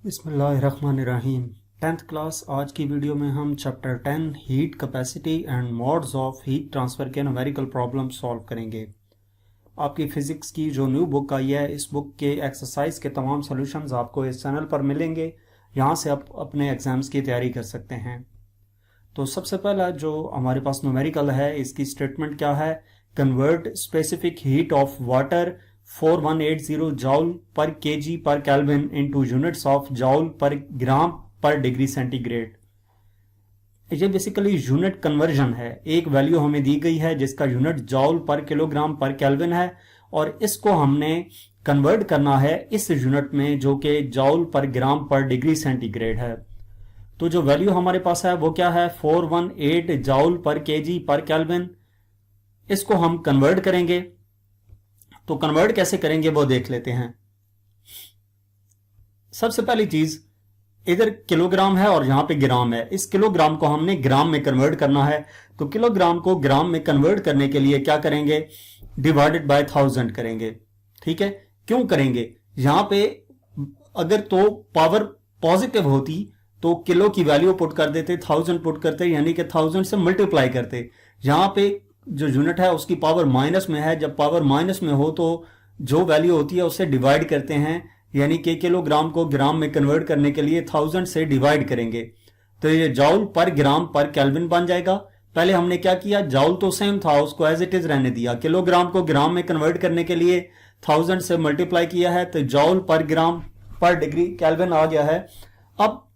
बिस्मिल्लाहिर्रहमानिर्रहीम। 10th class आज की वीडियो में हम chapter 10 heat capacity and modes of heat transfer के न्यूमेरिकल प्रॉब्लम सॉल्व करेंगे। आपकी फ़िज़िक्स की जो न्यू बुक आई है, इस बुक के एक्सरसाइज के तमाम सॉल्यूशंस आपको इस चैनल पर मिलेंगे। यहाँ से आप अपने एग्ज़ाम्स की तैयारी कर सकते हैं। तो सबसे पहला जो हमारे पास न्यूमेरिकल है, इसकी स्टेटमेंट क्या है? Convert specific heat of water 4180 joule पर केजी पर kelvin into units of joule पर ग्राम पर डिग्री सेंटीग्रेड। ये बेसिकली यूनिट कन्वर्जन है। एक वैल्यू हमें दी गई है जिसका यूनिट जॉल पर किलोग्राम पर केल्विन है और इसको हमने कन्वर्ट करना है इस यूनिट में जो कि जॉल पर ग्राम पर डिग्री सेंटीग्रेड है। तो जो वैल्यू हमारे पास है वो क्या है? 418 जॉल पर केजी पर केल्विन। इसको हम कन्वर्ट करेंगे। तो कन्वर्ट कैसे करेंगे वो देख लेते हैं। सबसे पहली चीज, इधर किलोग्राम है और यहां पे ग्राम है। इस किलोग्राम को हमने ग्राम में कन्वर्ट करना है। तो किलोग्राम को ग्राम में कन्वर्ट करने के लिए क्या करेंगे? डिवाइडेड बाय 1000 करेंगे। ठीक है, क्यों करेंगे? यहां पे अगर तो पावर पॉजिटिव होती तो किलो की वैल्यू पुट कर देते, 1000 पुट करते, यानी कि 1000 से मल्टीप्लाई करते। यहां पे जो यूनिट है उसकी पावर माइनस में है। जब पावर माइनस में हो तो जो वैल्यू होती है उससे डिवाइड करते हैं, यानी कि किलोग्राम को ग्राम में कन्वर्ट करने के लिए 1000 से डिवाइड करेंगे। तो ये जॉल पर ग्राम पर केल्विन बन जाएगा। पहले हमने क्या किया? जॉल तो सेम था, उसको एज इट इज रहने दिया। किलोग्राम को ग्राम में कन्वर्ट करने के लिए 1000 से मल्टीप्लाई किया है, तो जॉल पर ग्राम पर डिग्री केल्विन आ गया है। अब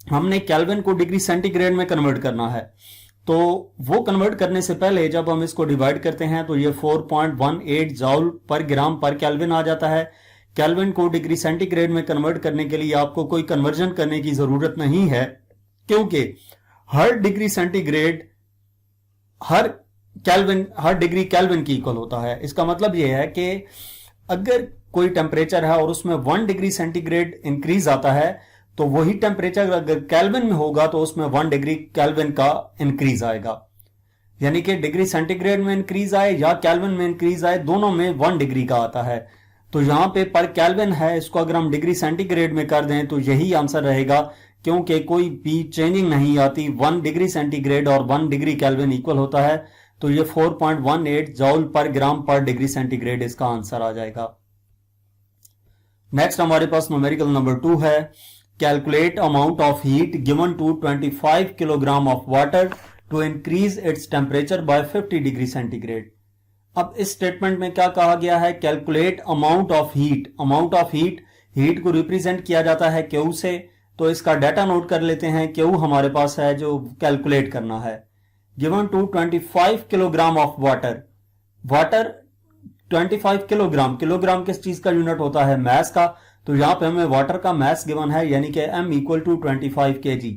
हमने केल्विन को डिग्री सेंटीग्रेड में कन्वर्ट करना है। तो वो कन्वर्ट करने से पहले जब हम इसको डिवाइड करते हैं तो ये 4.18 जॉल पर ग्राम पर केल्विन आ जाता है। केल्विन को डिग्री सेंटीग्रेड में कन्वर्ट करने के लिए आपको कोई कन्वर्जन करने की जरूरत नहीं है, क्योंकि हर डिग्री सेंटीग्रेड हर डिग्री केल्विन की इक्वल होता है। इसका मतलब यह है कि अगर कोई टेम्परेचर है और उसमें 1 डिग्री सेंटीग्रेड इंक्रीज आता है तो वही टेम्परेचर अगर केल्विन में होगा तो उसमें 1 डिग्री केल्विन का इंक्रीज आएगा। यानी कि डिग्री सेंटीग्रेड में इंक्रीज आए या केल्विन में इंक्रीज आए, दोनों में 1 डिग्री का आता है। तो यहां पे पर केल्विन है, इसको अगर हम डिग्री सेंटीग्रेड में कर दें तो यही आंसर रहेगा, क्योंकि कोई भी चेंजिंग नहीं आती। 1 डिग्री सेंटीग्रेड और 1 डिग्री केल्विन इक्वल होता है। तो ये 4.18 जॉल पर ग्राम पर डिग्री सेंटीग्रेड इसका आंसर आ जाएगा। नेक्स्ट हमारे पास न्यूमेरिकल नंबर 2 है। Calculate amount of heat given to 25 kilogram of water to increase its temperature by 50 degree centigrade. अब इस स्टेटमेंट में क्या कहा गया है? Calculate amount of heat. Amount of heat को रिप्रेजेंट किया जाता है क्यू से। तो इसका डाटा नोट कर लेते हैं। क्यू हमारे पास है जो कैलकुलेट करना है। Given to 25 kilogram of water. 25 kilogram किस चीज का यूनिट होता है? मैस का। तो यहां पे हमें वाटर का मैस गिवन है, यानी कि m equal to 25 kg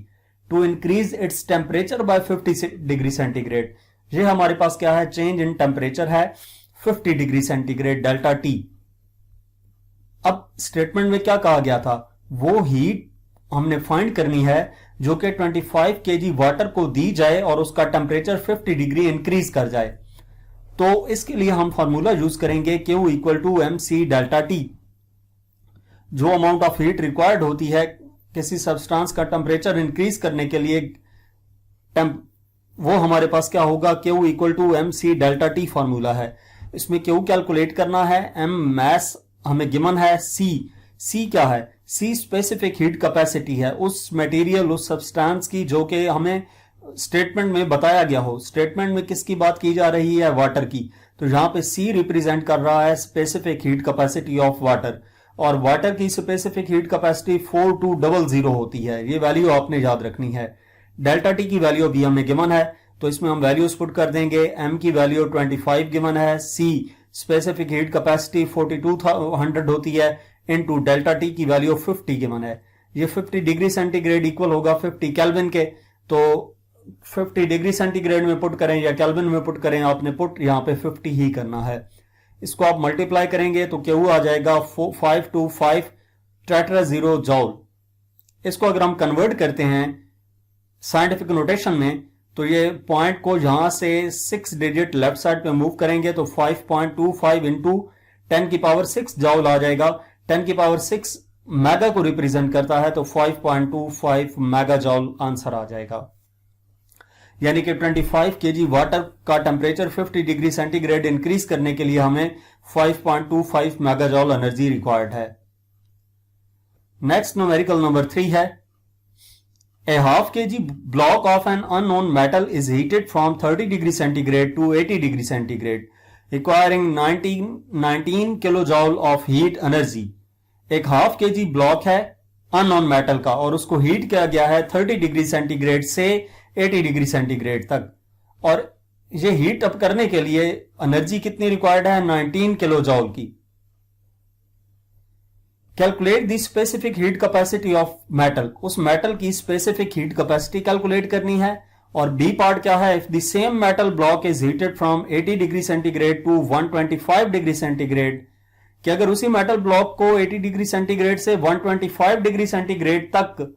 to increase its temperature by 50 degree centigrade. ये हमारे पास क्या है? चेंज इन टेम्परेचर है 50 डिग्री सेंटीग्रेड डेल्टा टी। अब स्टेटमेंट में क्या कहा गया था? वो हीट हमने फाइंड करनी है जो कि 25 kg वाटर को दी जाए और उसका टेम्परेचर 50 डिग्री इंक्रीज कर जाए। तो इसके लिए हम फॉर्मूला यूज करेंगे Q equal to MC delta T. जो अमाउंट ऑफ हीट रिक्वायर्ड होती है किसी सब्सटेंस का टेम्परेचर इंक्रीज करने के लिए, वो हमारे पास क्या होगा? Q equal to MC delta T formula है। इसमें Q कैलकुलेट करना है, M मैस हमें गिवन है, C क्या है? C स्पेसिफिक हीट कैपेसिटी है उस मटेरियल, उस सब्सटेंस की जो कि हमें स्टेटमेंट में बताया गया हो। स्टेटमेंट में किसकी बात की जा रही है? वाटर की। तो यहां पे C रिप्रेजेंट कर रहा है specific heat capacity of water, और वाटर की स्पेसिफिक हीट कैपेसिटी 4200 होती है। ये वैल्यू आपने याद रखनी है। डेल्टा टी की वैल्यू भी हमें गिवन है, तो इसमें हम वैल्यूज पुट कर देंगे। m की वैल्यू 25 गिवन है, c स्पेसिफिक हीट कैपेसिटी 4200 होती है, इनटू डेल्टा टी की वैल्यू 50 गिवन है। ये 50 डिग्री सेंटीग्रेड इक्वल होगा 50 केल्विन के। तो 50 डिग्री सेंटीग्रेड में पुट करें या केल्विन में पुट करें, आपने पुट यहाँ पे 50 ही करना है। इसको आप मल्टीप्लाई करेंगे तो Q आ जाएगा 525 टेट्राजीरो जॉल। इसको अगर हम कन्वर्ट करते हैं साइंटिफिक नोटेशन में तो ये पॉइंट को यहां से 6 डिजिट लेफ्ट साइड पे मूव करेंगे तो 5.25 इंटू 10 की पावर 6 जॉल आ जाएगा। 10 की पावर 6 मेगा को रिप्रेजेंट करता है, तो 5.25 मेगा जॉल आंसर आ जाएगा। यानी कि 25 केजी वाटर का टेम्परेचर 50 डिग्री सेंटीग्रेड इंक्रीज करने के लिए हमें 5.25 मेगा जॉल एनर्जी रिक्वायर्ड है। नेक्स्ट न्यूमेरिकल नंबर 3 है, A half kg block of an unknown metal is heated from 30 degree centigrade to 80 degree centigrade, requiring 19 kilojoule of heat energy. एक half के जी block है unknown metal का और उसको heat किया गया है 30 डिग्री सेंटीग्रेड से 80 डिग्री सेंटीग्रेड तक, और ये हीट अप करने के लिए एनर्जी कितनी रिक्वायर्ड है? 19 किलो जॉल की। Calculate the specific heat capacity of metal, उस मेटल की स्पेसिफिक हीट कैपेसिटी कैलकुलेट करनी है। और बी पार्ट क्या है? If the same metal block is heated from 80 degree centigrade to 125 degree centigrade, कि अगर उसी मेटल ब्लॉक को 80 डिग्री सेंटीग्रेड से 125 डिग्री सेंटीग्रेड तक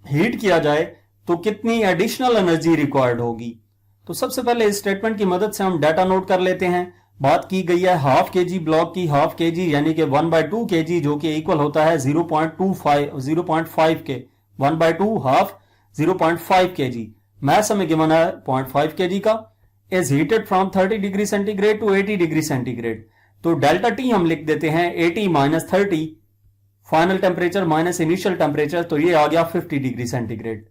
हीट किया जाए तो कितनी एडिशनल एनर्जी रिक्वायर्ड होगी। तो सबसे पहले इस स्टेटमेंट की मदद से हम डाटा नोट कर लेते हैं। बात की गई है हाफ के जी ब्लॉक की, हाफ के जी यानी कि 1/2 के जी, जो कि इक्वल होता है 0.5 के 1/2 हाफ 0.5 के जी। मैथ्स हमें गिवन है 0.5 के जी का, is heated from 30 degree centigrade to 80 degree centigrade. तो डेल्टा टी हम लिख देते हैं 80 minus 30, final temperature minus initial temperature, तो ये आ गया 50 degree centigrade.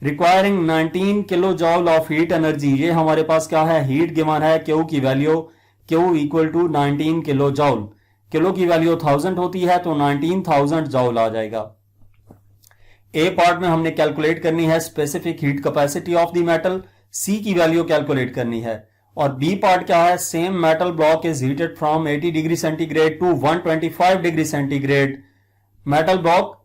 Requiring 19 kilo joule of heat energy, ये हमारे पास क्या है? हीट गिवन है, क्यू की वैल्यू Q equal to 19 kilo joule. Kilo की वैल्यू 1000 होती है तो 19,000 जॉल आ जाएगा। ए पार्ट में हमने कैलकुलेट करनी है specific heat capacity of the metal, C की वैल्यू कैलकुलेट करनी है। और बी पार्ट क्या है? Same metal block is heated from 80 degree centigrade to 125 degree centigrade. Metal block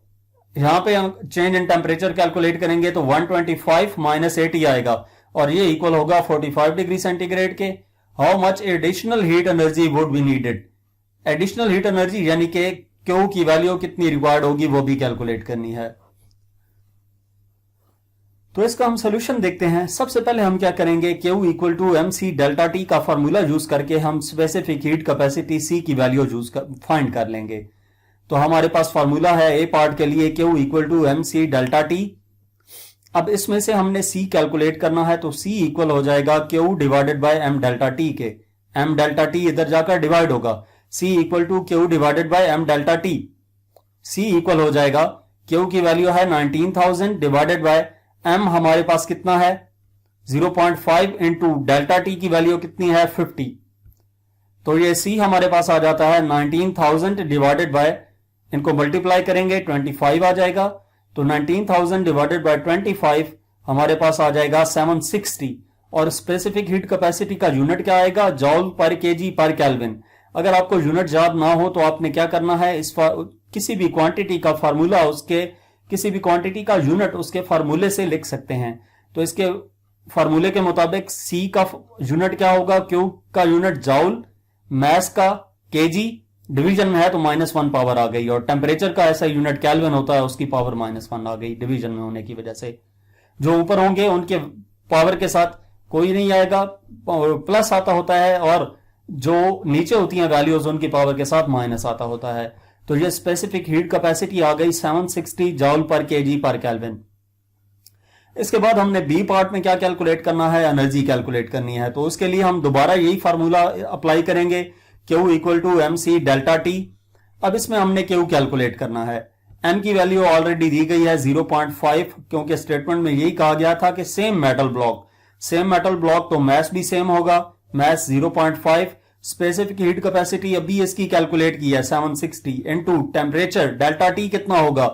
यहां पे चेंज इन टेम्परेचर कैलकुलेट करेंगे तो 125 माइनस 80 आएगा और ये इक्वल होगा 45 डिग्री सेंटीग्रेड के। How much additional heat energy would be needed, additional heat energy यानी कि क्यू की वैल्यू कितनी रिक्वायर्ड होगी वो भी कैलकुलेट करनी है। तो इसका हम सोल्यूशन देखते हैं। सबसे पहले हम क्या करेंगे? Q equal to MC delta T का फॉर्मूला यूज करके हम स्पेसिफिक हीट कैपेसिटी C की वैल्यू फाइंड कर लेंगे। तो हमारे पास फॉर्मूला है ए पार्ट के लिए Q equal to MC delta T। अब इसमें से हमने C कैलकुलेट करना है तो C इक्वल हो जाएगा Q divided by M delta T के। M डेल्टा T इधर जाकर डिवाइड होगा, C equal to Q divided by M delta T। C equal हो जाएगा, Q की वैल्यू है 19,000 डिवाइडेड बाय M हमारे पास कितना है? 0.5 इंटू डेल्टा T की वैल्यू कितनी है? 50। तो ये C हमारे पास आ जाता है 19,000 डिवाइडेड बाय, इनको मल्टीप्लाई करेंगे 25 आ जाएगा। तो 19,000 डिवाइडेड बाय 25 हमारे पास आ जाएगा 760। और स्पेसिफिक हीट कैपेसिटी का यूनिट क्या आएगा? जॉल पर केजी पर केल्विन। अगर आपको यूनिट याद ना हो तो आपने क्या करना है? किसी भी क्वांटिटी का फार्मूला, उसके किसी भी क्वांटिटी का यूनिट उसके फार्मूले से लिख सकते हैं। तो इसके फार्मूले के मुताबिक सी का यूनिट क्या होगा? क्यू का यूनिट जॉल, मैस का केजी, डिवीजन में है तो -1 पावर आ गई, और टेम्परेचर का ऐसा यूनिट केल्विन होता है, उसकी पावर -1 आ गई डिवीजन में होने की वजह से। जो ऊपर होंगे उनके पावर के साथ कोई नहीं आएगा, प्लस आता होता है, और जो नीचे होती हैं वैल्यूज उनकी पावर के साथ माइनस आता होता है। तो ये स्पेसिफिक हीट कैपेसिटी आ गई 760 जॉल पर केजी पर केल्विन। इसके बाद हमने बी पार्ट में क्या कैलकुलेट करना है? एनर्जी कैलकुलेट करनी है। तो उसके लिए हम दोबारा यही फार्मूला अप्लाई करेंगे, Q equal to MC delta T। अब इसमें हमने Q कैलकुलेट करना है। M की वैल्यू ऑलरेडी दी गई है 0.5, क्योंकि स्टेटमेंट में यही कहा गया था कि सेम मेटल ब्लॉक तो मैस भी सेम होगा, मैस 0.5। स्पेसिफिक हीट कैपेसिटी अभी इसकी कैलकुलेट की है 760 इंटू टेम्परेचर डेल्टा T कितना होगा?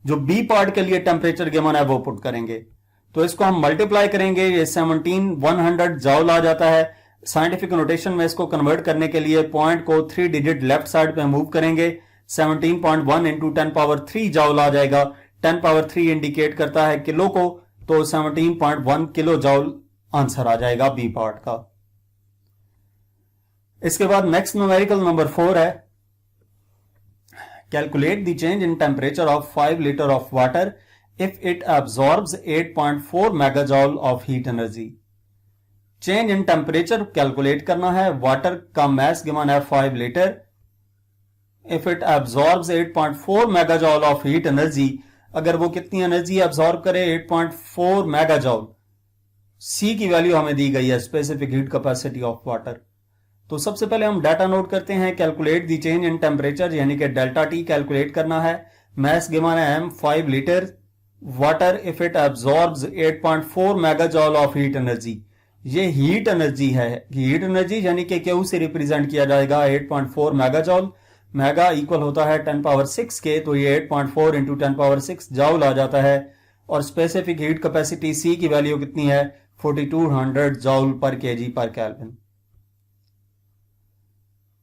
जो बी पार्ट के लिए टेम्परेचर गिवन है वो पुट करेंगे, तो इसको हम मल्टीप्लाई करेंगे, ये 17,100 जॉल आ जाता है। साइंटिफिक नोटेशन में इसको कन्वर्ट करने के लिए पॉइंट को 3 डिजिट लेफ्ट साइड पे मूव करेंगे, 17.1 इंटू 10³ जॉल आ जाएगा। 10³ इंडिकेट करता है किलो को, तो 17.1 किलो जॉल आंसर आ जाएगा बी पार्ट का। इसके बाद नेक्स्ट न्यूमेरिकल नंबर 4 है, calculate the change in temperature of 5 litre of water if it absorbs 8.4 megajoule of heat energy. Change in temperature calculate करना है। वाटर का मैस गिवन है 5 litre, if it absorbs 8.4 megajoule of heat energy, अगर वो कितनी energy absorb करे 8.4 मेगाजॉल। सी की value हमें दी गई है, specific heat capacity of water. तो सबसे पहले हम डाटा नोट करते हैं। Calculate the change in temperature, यानी कि डेल्टा टी कैलकुलेट करना है। मैस गिवन है m 5 litre water if it absorbs 8.4 megajoule of heat energy. ये हीट एनर्जी है, हीट एनर्जी यानी कि क्यू से रिप्रेजेंट किया जाएगा 8.4 मेगाजॉल। मेगा इक्वल होता है 10 पावर 6 के, तो ये 8.4 इंटू 10 पावर 6 जॉल आ जाता है। और स्पेसिफिक हीट कैपेसिटी सी की वैल्यू कितनी है 4200 जॉल पर केजी पर केल्विन।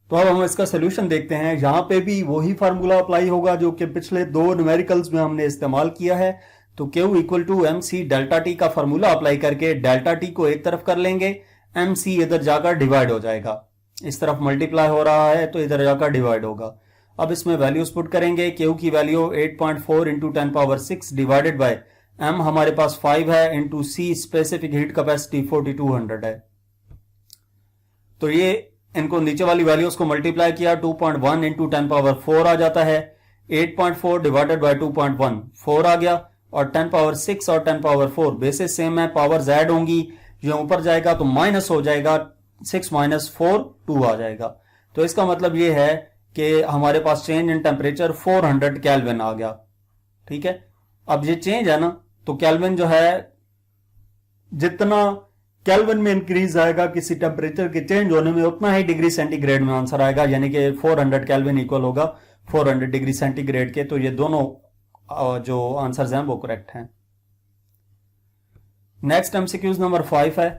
तो अब हम इसका सोल्यूशन देखते हैं। यहां पे भी वही फार्मूला अप्लाई होगा जो कि पिछले दो न्यूमेरिकल्स में हमने इस्तेमाल किया है। तो Q equal to M C delta T का फार्मूला अप्लाई करके डेल्टा टी को एक तरफ कर लेंगे, एम सी इधर जाकर डिवाइड हो जाएगा। इस तरफ मल्टीप्लाई हो रहा है तो इधर जाकर डिवाइड होगा। अब इसमें वैल्यूज पुट करेंगे। Q की value 8.4 into 10 power 6 divided by M हमारे पास 5 है into C specific heat capacity 4200 है। तो ये इनको नीचे वाली वैल्यूज को मल्टीप्लाई किया 2.1 इंटू 10 पावर 4 आ जाता है। 8.4 डिवाइडेड बाय 2.1 4 आ गया, और 10 पावर 6 और 10 पावर 4 बेसिस सेम है, पावर्स ऐड होंगी, ये ऊपर जाएगा तो माइनस हो जाएगा, 6 माइनस 4 2 आ जाएगा। तो इसका मतलब ये है कि हमारे पास चेंज इन टेम्परेचर 400 केल्विन आ गया। ठीक है, अब ये चेंज है ना, तो केल्विन जो है जितना केल्विन में इंक्रीज आएगा किसी टेम्परेचर के चेंज होने में, उतना ही डिग्री सेंटीग्रेड में आंसर आएगा, यानी कि 400 केल्विन इक्वल होगा 400 डिग्री सेंटीग्रेड के। तो ये दोनों जो आंसर्स हैं वो करेक्ट हैं। नेक्स्ट एमसीक्यूज नंबर 5 है।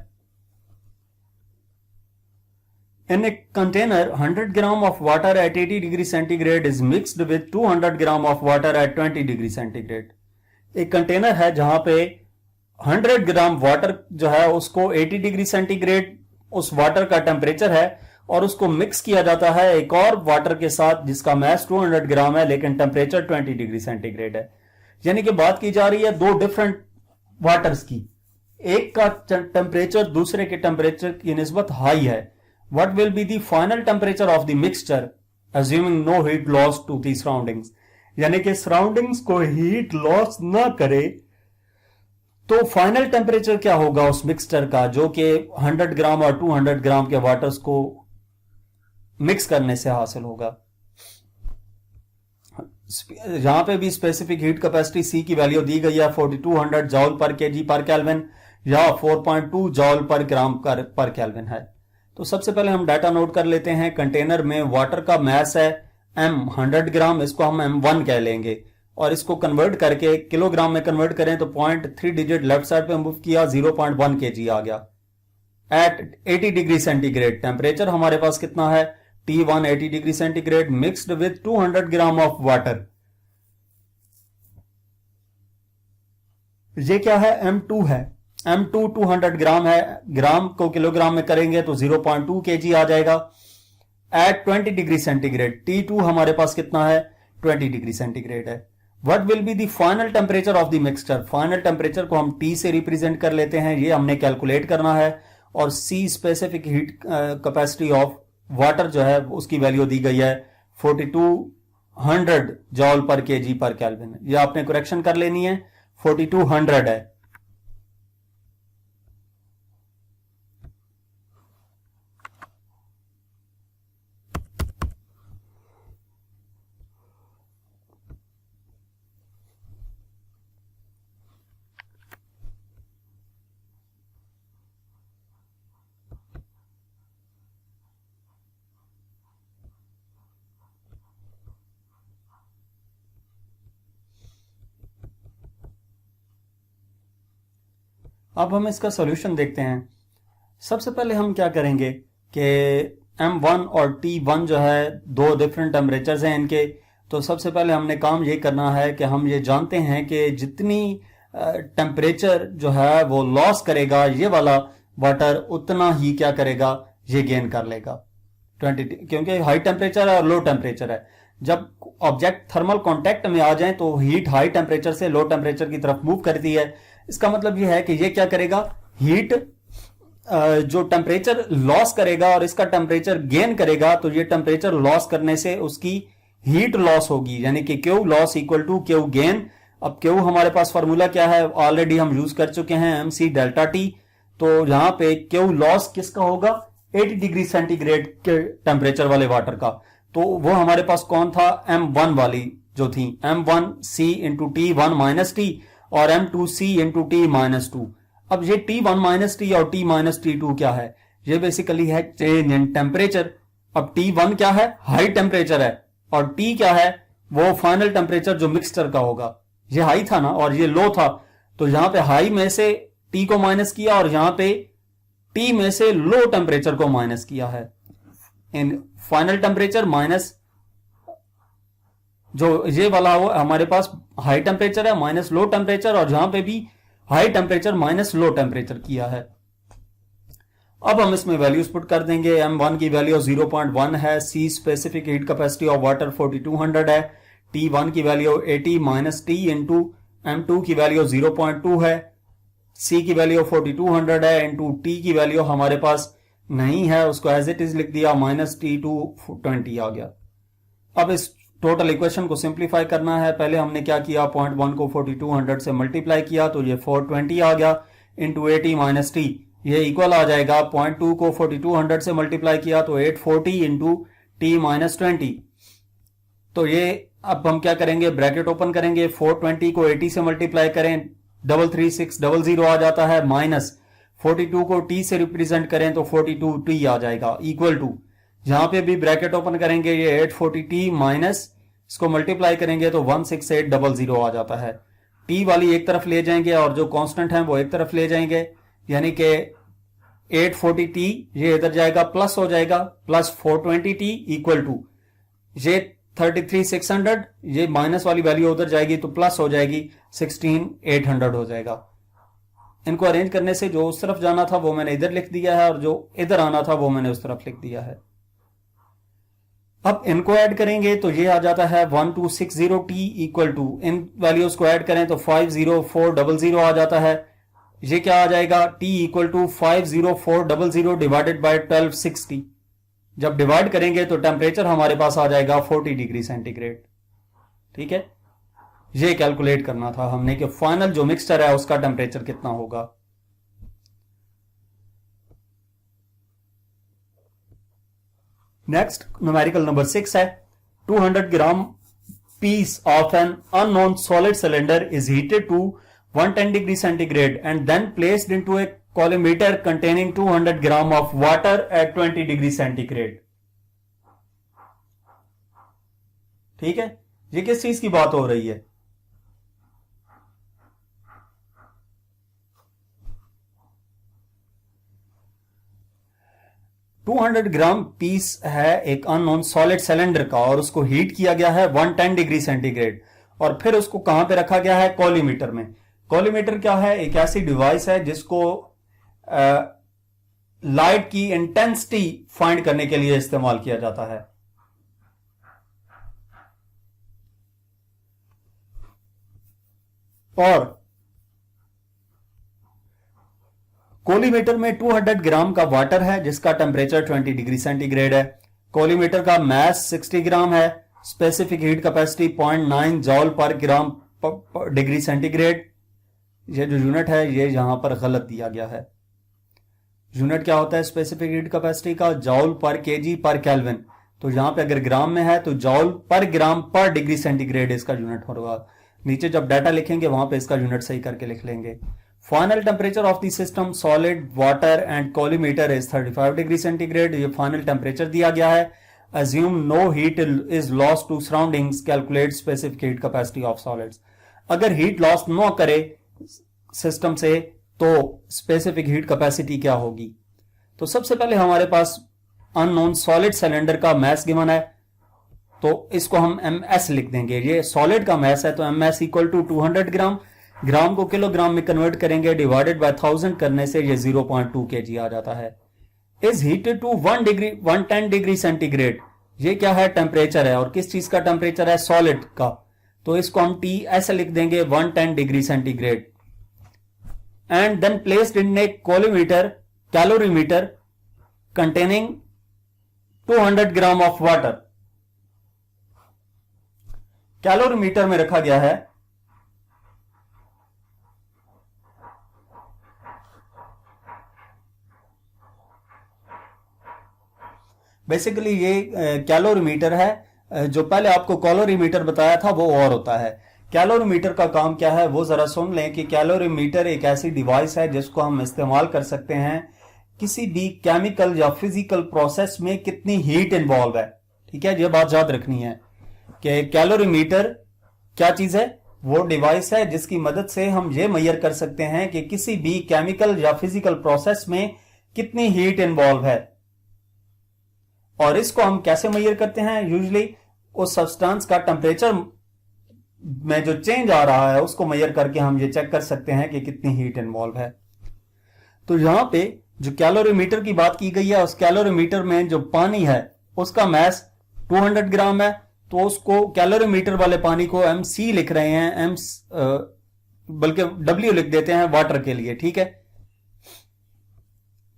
In a container, 100 gram of water at 80 degree centigrade is mixed with 200 gram of water at 20 degree centigrade. एक कंटेनर है जहां पे 100 ग्राम वाटर जो है उसको 80 डिग्री सेंटीग्रेड उस वाटर का टेम्परेचर है, और उसको मिक्स किया जाता है एक और वाटर के साथ जिसका मैस 200 ग्राम है लेकिन टेम्परेचर 20 डिग्री सेंटीग्रेड है। यानी कि बात की जा रही है दो डिफरेंट वाटर्स की, एक का टेम्परेचर दूसरे के टेम्परेचर की निस्बत हाई है। What will be the final temperature of the mixture assuming no heat loss to the surroundings? यानी कि सराउंडिंग्स को हीट लॉस ना करे तो फाइनल टेम्परेचर क्या होगा उस मिक्सचर का, जो कि 100 ग्राम और 200 ग्राम के वाटर्स को मिक्स करने से हासिल होगा। यहां पे भी स्पेसिफिक हीट कैपेसिटी सी की वैल्यू दी गई है 4200 जॉल पर केजी पर केल्विन या 4.2 जॉल पर ग्राम पर केल्विन है। तो सबसे पहले हम डाटा नोट कर लेते हैं। कंटेनर में वाटर का मैस है m 100 ग्राम, इसको हम m1 कह लेंगे, और इसको कन्वर्ट करके किलोग्राम में कन्वर्ट करें तो 0.3 डिजिट लेफ्ट साइड पे मूव किया 0.1 kg आ गया। एट 80 डिग्री सेंटीग्रेड टेम्परेचर हमारे पास कितना है T1 80 degree centigrade mixed with 200 gram of water. ये क्या है m2 है, m2 200 ग्राम है, ग्राम को किलोग्राम में करेंगे तो 0.2 kg आ जाएगा। एट 20 डिग्री सेंटीग्रेड T2 हमारे पास कितना है 20 डिग्री सेंटीग्रेड है। What will be the final temperature of the mixture? Final temperature को हम T से रिप्रेजेंट कर लेते हैं, ये हमने कैलकुलेट करना है। और C specific heat capacity of water जो है उसकी वैल्यू दी गई है 4200 जॉल पर केजी पर केल्विन। ये आपने करेक्शन कर लेनी है, 4200 है। अब हम इसका सॉल्यूशन देखते हैं। सबसे पहले हम क्या करेंगे कि M1 और T1 जो है दो डिफरेंट टेम्परेचर्स हैं इनके। तो सबसे पहले हमने काम ये करना है कि हम ये जानते हैं कि जितनी टेम्परेचर जो है वो लॉस करेगा ये वाला वाटर, उतना ही क्या करेगा ये गेन कर लेगा 20, क्योंकि हाई टेम्परेचर है और लो टेम्परेचर है। जब ऑब्जेक्ट थर्मल कांटेक्ट में आ जाए तो हीट हाई टेम्परेचर से लो टेम्परेचर की तरफ मूव करती है। इसका मतलब यह है कि ये क्या करेगा, हीट जो टेम्परेचर लॉस करेगा और इसका टेम्परेचर गेन करेगा, तो ये टेम्परेचर लॉस करने से उसकी हीट लॉस होगी, यानी कि Q loss equal to Q gain. अब क्यू हमारे पास फॉर्मूला क्या है, ऑलरेडी हम यूज कर चुके हैं, एम सी डेल्टा टी। तो यहां पे क्यू लॉस किसका होगा, 80 डिग्री सेंटीग्रेड के टेम्परेचर वाले वाटर का। तो वो हमारे पास कौन था, M1 वाली जो थी, M1C into T one minus T और M2C into T minus two. अब ये T1 माइनस टी और T माइनस T2 क्या है, ये बेसिकली है चेंज इन टेम्परेचर। अब T1 क्या है, हाई टेम्परेचर है, और T क्या है, वो फाइनल टेम्परेचर जो मिक्सचर का होगा। ये हाई था ना और ये लो था, तो यहां पे हाई में से T को माइनस किया और यहां पे T में से लो टेम्परेचर को माइनस किया है। इन फाइनल टेम्परेचर माइनस जो ये वाला वो हमारे पास हाई टेम्परेचर है माइनस लो टेम्परेचर, और यहां पे भी high temperature minus low temperature किया है। अब हम इसमें वैल्यूज पुट कर देंगे। M1 की वैल्यू 0.1 है, C specific heat capacity of water 4200 है, T1 की value 80 minus T into M2 की वैल्यू 0.2 है, C की वैल्यू 4200 है, इंटू T की वैल्यू हमारे पास नहीं है, उसको एज इट इज लिख दिया, माइनस T2 20 आ गया। अब इस टोटल इक्वेशन को सिंप्लीफाई करना है। पहले हमने क्या किया, 0.1 को 4200 से मल्टीप्लाई किया तो ये 420 आ गया, इंटू 80 माइनस टी, ये इक्वल आ जाएगा 0.2 को 4200 से मल्टीप्लाई किया तो 840 इंटू टी माइनस 20। तो ये अब हम क्या करेंगे, ब्रैकेट ओपन करेंगे, 420 को 80 से मल्टीप्लाई करें 33600 आ जाता है, माइनस 42 को टी से रिप्रेजेंट करें तो 42 टी आ जाएगा, इक्वल टू, यहां पे भी ब्रैकेट ओपन करेंगे, ये 840 टी माइनस इसको मल्टीप्लाई करेंगे तो 16800 आ जाता है। टी वाली एक तरफ ले जाएंगे और जो कांस्टेंट है वो एक तरफ ले जाएंगे, यानी कि 840 टी ये इधर जाएगा, प्लस हो जाएगा, प्लस 420 टी इक्वल टू ये 33600, ये माइनस वाली वैल्यू उधर जाएगी तो प्लस हो जाएगी, 16800 हो जाएगा। इनको अरेंज करने से जो उस तरफ जाना था वो मैंने इधर लिख दिया है और जो इधर आना था वो मैंने उस तरफ लिख दिया है। अब इनको ऐड करेंगे तो ये आ जाता है 1260 टी इक्वल टू, इन वैल्यूज को ऐड करें तो 50400 आ जाता है। ये क्या आ जाएगा, T equal to 50400 divided by 1260। जब डिवाइड करेंगे तो टेम्परेचर हमारे पास आ जाएगा 40 डिग्री सेंटीग्रेड। ठीक है, ये कैलकुलेट करना था हमने कि फाइनल जो मिक्सचर है उसका टेम्परेचर कितना होगा। नेक्स्ट न्यूमेरिकल नंबर 6 है, 200 ग्राम piece of an unknown solid cylinder is heated to 110 degree centigrade and then placed into a colorimeter containing 200 gram of water at 20 degree centigrade। ठीक है, ये किस चीज की बात हो रही है, टू 200 ग्राम पीस है एक अननोन सॉलिड सिलेंडर का और उसको हीट किया गया है 110 डिग्री सेंटीग्रेड, और फिर उसको कहां पे रखा गया है, कॉलीमीटर में। कॉलीमीटर क्या है, एक ऐसी डिवाइस है जिसको लाइट की इंटेंसिटी फाइंड करने के लिए इस्तेमाल किया जाता है। और कोलीमीटर में 200 ग्राम का वाटर है जिसका टेम्परेचर 20 डिग्री सेंटीग्रेड है। कोलीमीटर का मास 60 ग्राम है, स्पेसिफिक हीट कैपेसिटी 0.9 जॉल पर ग्राम डिग्री सेंटीग्रेड। ये जो यूनिट है ये यहां पर गलत दिया गया है। यूनिट क्या होता है स्पेसिफिक हीट कैपेसिटी का, जॉल पर केजी पर केल्विन। तो यहां पे अगर ग्राम में है तो जॉल पर ग्राम पर डिग्री सेंटीग्रेड इसका यूनिट होगा। नीचे जब डाटा लिखेंगे वहां पे इसका यूनिट सही करके लिख लेंगे। Final temperature of the system solid water and calorimeter is 35 degree centigrade. ये फाइनल टेम्परेचर दिया गया है। Assume no heat is lost to surroundings, calculate specific heat capacity of solids. अगर हीट लॉस न करे सिस्टम से तो स्पेसिफिक हीट कैपेसिटी क्या होगी। तो सबसे पहले हमारे पास अननोन सॉलिड सिलेंडर का मास गिवन है तो इसको हम एमएस लिख देंगे। ये सॉलिड का मास है तो एमएस इक्वल टू 200 ग्राम। ग्राम को किलोग्राम में कन्वर्ट करेंगे, डिवाइडेड बाय 1000 करने से ये 0.2 kg आ जाता है। Is heated to 110 degree centigrade. ये क्या है, टेम्परेचर है, और किस चीज का टेम्परेचर है, सॉलिड का। तो इसको हम टी ऐसे लिख देंगे 110 degree centigrade. And then placed in a calorimeter calorimeter containing 200 gram of water. Calorimeter में रखा गया है। बेसिकली ये कैलोरीमीटर है। जो पहले आपको कैलोरीमीटर बताया था वो और होता है। कैलोरीमीटर का काम क्या है वो जरा सुन लें कि कैलोरीमीटर एक ऐसी डिवाइस है जिसको हम इस्तेमाल कर सकते हैं किसी भी केमिकल या फिजिकल प्रोसेस में कितनी हीट इन्वॉल्व है। ठीक है, ये बात याद रखनी है कि कैलोरीमीटर क्या चीज है। वो डिवाइस है जिसकी मदद से हम ये मेजर कर सकते हैं कि किसी भी केमिकल या फिजिकल प्रोसेस में कितनी हीट इन्वॉल्व है। और इसको हम कैसे मेजर करते हैं? यूजुअली उस सब्सटेंस का टेम्परेचर में जो चेंज आ रहा है उसको मेजर करके हम ये चेक कर सकते हैं कि कितनी हीट इन्वॉल्व है। तो यहां पे जो कैलोरीमीटर की बात की गई है, उस कैलोरीमीटर में जो पानी है उसका मैस 200 ग्राम है। तो उसको कैलोरीमीटर वाले पानी को MC लिख रहे हैं, बल्कि W लिख देते हैं वाटर के लिए। ठीक है,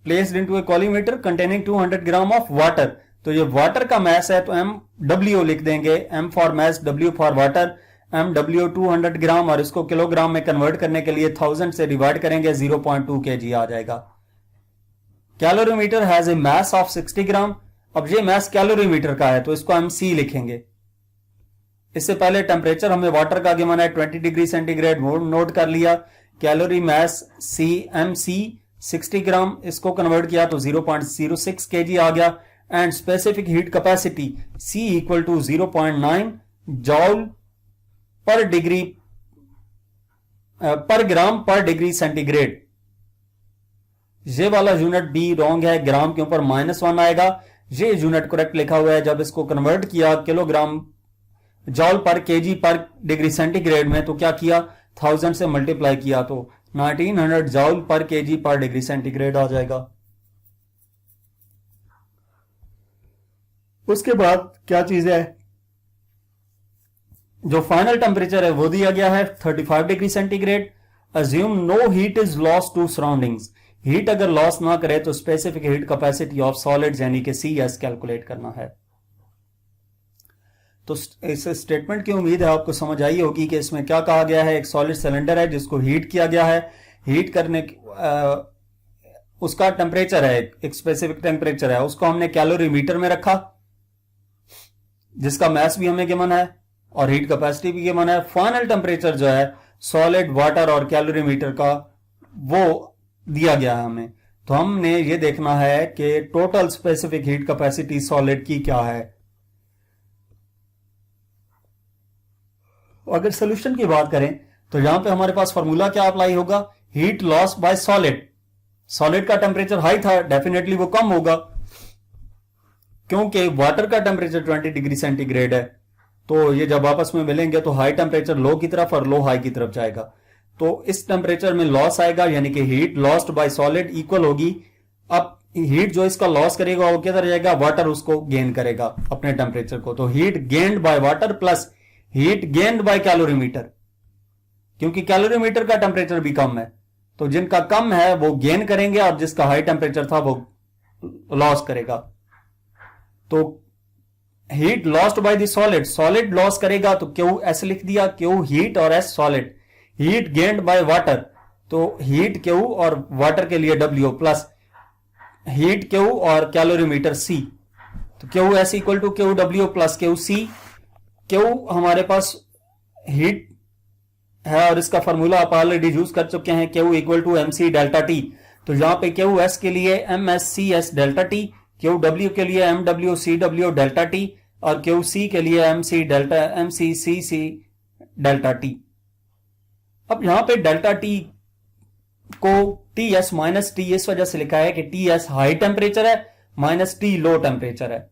placed into A collimator containing 200 gram of water. तो ये वाटर का मैस है तो MW लिख देंगे, M for mass, W for water. MW 200 gram और इसको किलोग्राम में कन्वर्ट करने के लिए 1000 से डिवाइड करेंगे, 0.2 kg आ जाएगा। Calorimeter has a mass of 60 ग्राम। अब ये मैस कैलोरीमीटर का है तो इसको MC लिखेंगे। इससे पहले टेम्परेचर हमें वाटर का गिवन है 20 डिग्री सेंटीग्रेड, नोट कर लिया। कैलोरी मैस MC 60 ग्राम, इसको कन्वर्ट किया तो 0.06 kg आ गया। And specific heat capacity C equal to 0.9 joule पर ग्राम पर डिग्री सेंटीग्रेड। ये वाला यूनिट B रॉन्ग है, ग्राम के ऊपर -1 आएगा। ये यूनिट करेक्ट लिखा हुआ है। जब इसको कन्वर्ट किया किलोग्राम जॉल पर kg पर डिग्री सेंटीग्रेड में तो क्या किया, 1000 से मल्टीप्लाई किया तो 1900 जॉल पर kg पर डिग्री सेंटीग्रेड आ जाएगा। उसके बाद क्या चीज है, जो फाइनल टेम्परेचर है वो दिया गया है 35 degree centigrade. Assume no heat is loss to surroundings. Heat अगर लॉस ना करे तो specific heat capacity of solids यानी कि CS कैलकुलेट करना है। तो इस स्टेटमेंट की उम्मीद है आपको समझ आई होगी कि इसमें क्या कहा गया है। एक सॉलिड सिलेंडर है जिसको हीट किया गया है। हीट करने उसका टेम्परेचर है, एक स्पेसिफिक टेम्परेचर है, उसको हमने कैलोरीमीटर में रखा जिसका मैस भी हमें गिवन है और हीट कैपेसिटी भी गिवन है। फाइनल टेम्परेचर जो है सॉलिड, वाटर और कैलोरीमीटर का वो दिया गया है हमें। तो हमने ये देखना है कि total specific heat capacity solid की क्या है। अगर सोल्यूशन की बात करें तो यहां पे हमारे पास फॉर्मूला क्या अप्लाई होगा, heat loss by solid. Solid का टेम्परेचर हाई था, डेफिनेटली वो कम होगा क्योंकि वाटर का टेम्परेचर 20 डिग्री सेंटीग्रेड है। तो ये जब आपस में मिलेंगे तो हाई टेम्परेचर लो की तरफ और लो हाई की तरफ जाएगा। तो इस टेम्परेचर में लॉस आएगा यानी कि heat lost bye solid equal होगी। अब हीट जो इसका लॉस करेगा वो किधर जाएगा, वाटर उसको गेन करेगा अपने टेम्परेचर को। तो heat gained by water plus heat gained bye calorimeter, क्योंकि कैलोरीमीटर का टेम्परेचर भी कम है तो जिनका कम है वो गेन करेंगे और जिसका हाई टेम्परेचर था वो लॉस करेगा। तो heat lost by the solid, solid loss करेगा तो क्यू एस लिख दिया, क्यू हीट और S solid. Heat gained by water तो हीट क्यू और वाटर के लिए W प्लस हीट क्यू और कैलोरीमीटर C। तो Q S equal to Q W plus Q C। Q हमारे पास हीट है और इसका फॉर्मूला आप ऑलरेडी यूज कर चुके हैं, Q equal to MC delta T। तो यहां पे क्यू एस के लिए MSCS delta T, Q W के लिए MW CW डेल्टा T और क्यू C के लिए MCCC डेल्टा T। अब यहां पे डेल्टा T को TS माइनस T इस वजह से लिखा है कि TS हाई टेम्परेचर है, माइनस T लो टेम्परेचर है।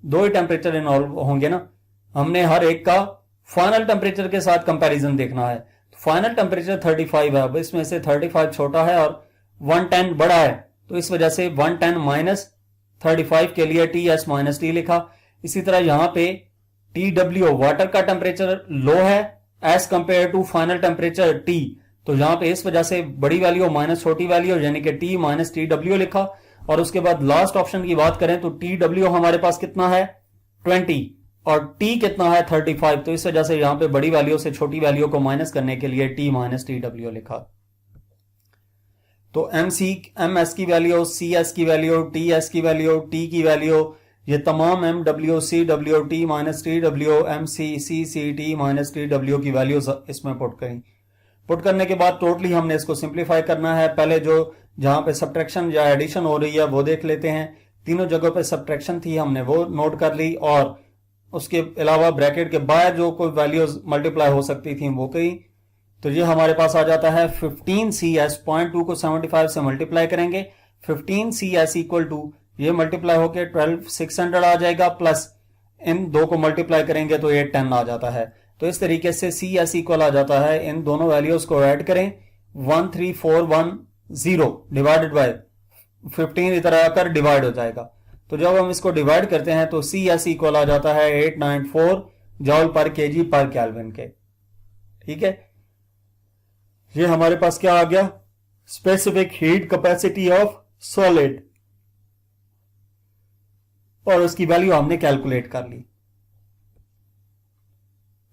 दो ही टेम्परेचर इन्वॉल्व होंगे ना, हमने हर एक का फाइनल टेम्परेचर के साथ कंपैरिजन देखना है। फाइनल टेम्परेचर 35 है, अब इसमें से 35 छोटा है और 110 बड़ा है तो इस वजह से 110 माइनस 35 के लिए TS माइनस T लिखा। इसी तरह यहां पे TW वाटर का टेम्परेचर लो है as compare to final temperature T, तो यहां पे इस वजह से बड़ी वैल्यू माइनस छोटी वैल्यू यानी कि T माइनस TW लिखा। और उसके बाद लास्ट ऑप्शन की बात करें तो TW हमारे पास कितना है 20, और t कितना है 35, तो इस वजह से यहां पे बड़ी वैल्यू से छोटी वैल्यू को माइनस करने के लिए t माइनस टी डब्ल्यू लिखा। तो एम एस की वैल्यू, सी एस की वैल्यू, टी एस की वैल्यू, टी की वैल्यू, ये तमाम M W, C W, T minus T W, M C T minus T W की वैल्यूज इसमें पुट करें। पुट करने के बाद टोटली हमने इसको सिंप्लीफाई करना है। पहले जो जहां पे सब्ट्रैक्शन या एडिशन हो रही है वो देख लेते हैं। तीनों जगहों पे सब्ट्रैक्शन थी, हमने वो नोट कर ली, और उसके अलावा ब्रैकेट के बाहर जो कोई वैल्यूज मल्टीप्लाई हो सकती थी वो कही। तो ये हमारे पास आ जाता है 15CS, 0.2 को 75 से मल्टीप्लाई करेंगे, 15CS इक्वल टू ये मल्टीप्लाई होके 12600 आ जाएगा, प्लस इन दो को मल्टीप्लाई करेंगे तो 810 आ जाता है। तो इस तरीके से CS इक्वल आ जाता है, इन दोनों वैल्यूज को ऐड करें, 13410 डिवाइडेड बाय 15 इधर आकर डिवाइड हो जाएगा। तो जब हम इसको डिवाइड करते हैं तो CS इक्वल आ जाता है 894 जॉल पर केजी पर केल्विन के। ठीक है, ये हमारे पास क्या आ गया, specific heat capacity of solid, और उसकी वैल्यू हमने कैलकुलेट कर ली।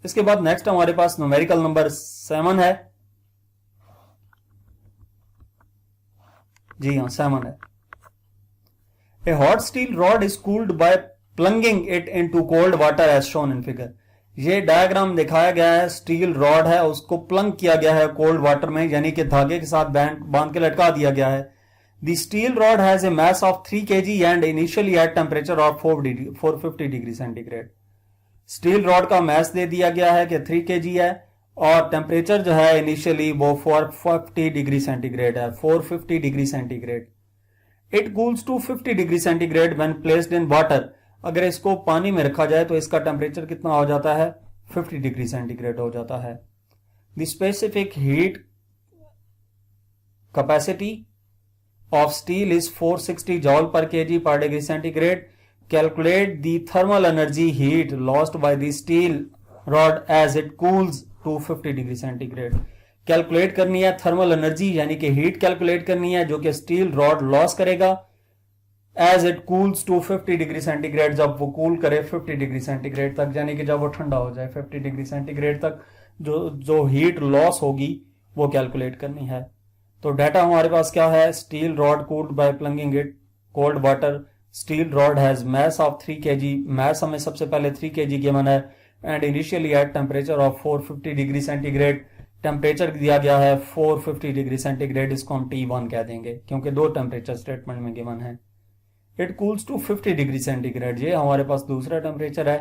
इसके बाद नेक्स्ट हमारे पास न्यूमेरिकल नंबर 7 है। जी हाँ 7 है। A hot steel rod is cooled by plunging it into cold water as shown in figure. ये डायग्राम दिखाया गया है, स्टील रॉड है उसको प्लंग किया गया है कोल्ड वाटर में, यानी कि धागे के साथ बांध के लटका दिया गया है। The steel rod has a mass of 3 kg and initially at temperature of 450 degree centigrade. Steel rod का मास दे दिया गया है कि 3 kg है, और टेम्परेचर जो है इनिशियली वो 450 डिग्री सेंटीग्रेड है, 450 degree centigrade. It cools to 50 degree centigrade when placed in water. अगर इसको पानी में रखा जाए तो इसका टेम्परेचर कितना हो जाता है, 50 डिग्री सेंटीग्रेड हो जाता है। The specific heat capacity of steel is 460 joule पर KG per degree centigrade. Calculate the thermal energy heat lost by the steel rod as it cools to 50 degree centigrade. Calculate करनी है thermal energy, यानी कि heat calculate करनी है जो कि steel rod loss करेगा as it cools to 50 degree centigrade, जब वो कूल करे 50 डिग्री सेंटीग्रेड तक, यानी कि जब वो ठंडा हो जाए 50 डिग्री सेंटीग्रेड तक जो हीट लॉस होगी वो कैलकुलेट करनी है। तो डाटा हमारे पास क्या है, steel rod cooled by plunging it cold water, steel rod has mass of 3 kg, mass हमें सबसे पहले 3 kg गिवन है, and initially at temperature of 450 degree centigrade. Temperature दिया गया है 450 डिग्री सेंटीग्रेड, इसको हम T1 कह देंगे क्योंकि दो टेम्परेचर स्टेटमेंट में गिवन है। It cools to 50 degree centigrade, ये हमारे पास दूसरा टेम्परेचर है।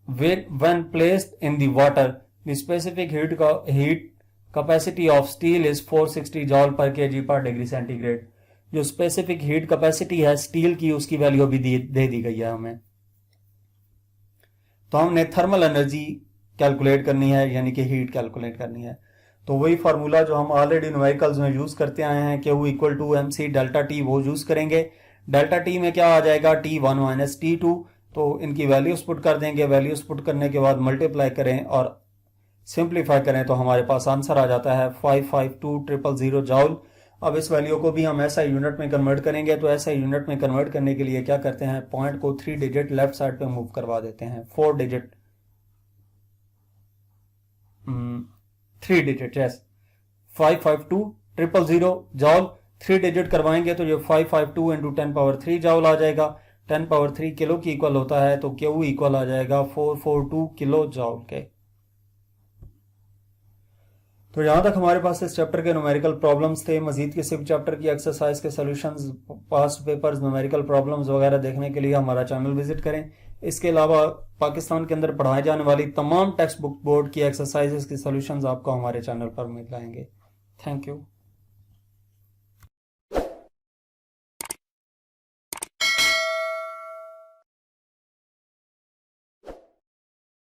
When placed in the water the specific heat capacity of steel is 460 joule पर केजी पर डिग्री सेंटीग्रेड। जो स्पेसिफिक हीट कैपेसिटी है स्टील की उसकी वैल्यू भी दे दी गई है हमें। तो हमने थर्मल एनर्जी कैलकुलेट करनी है, यानी कि हीट कैलकुलेट करनी है। तो वही फार्मूला जो हम ऑलरेडी न्यूमेरिकल्स में यूज करते आए हैं, Q equal to MC delta T, वो यूज करेंगे। डेल्टा T में क्या आ जाएगा, T1 माइनस T2। तो इनकी वैल्यूज पुट कर देंगे, वैल्यूज पुट करने के बाद मल्टीप्लाई करें और सिंप्लीफाई करें तो हमारे पास आंसर आ जाता है 552000 जॉल। अब इस वैल्यू को भी हम ऐसा यूनिट में कन्वर्ट करेंगे, तो ऐसा यूनिट में कन्वर्ट करने के लिए क्या करते हैं, पॉइंट को 3 डिजिट लेफ्ट साइड पे मूव करवा देते हैं, 4 डिजिट 3 डिजिट, यस 552000 जॉल। 3 डिजिट करवाएंगे तो ये 552 इंटू 10 पावर 3 जॉल आ जाएगा, 10 पावर 3 किलो की इक्वल होता है, तो Q इक्वल आ जाएगा 442 किलो जॉल के। तो यहां तक हमारे पास इस चैप्टर के न्यूमेरिकल प्रॉब्लम्स थे। मजीद किसी भी चैप्टर की एक्सरसाइज के solutions, past papers, numerical problems वगैरह देखने के लिए हमारा चैनल विजिट करें। इसके अलावा पाकिस्तान के अंदर पढ़ाई जाने वाली तमाम टेक्स्ट बुक बोर्ड की एक्सरसाइजेस के सॉल्यूशंस आपको हमारे चैनल पर मिल जाएंगे। Thank you.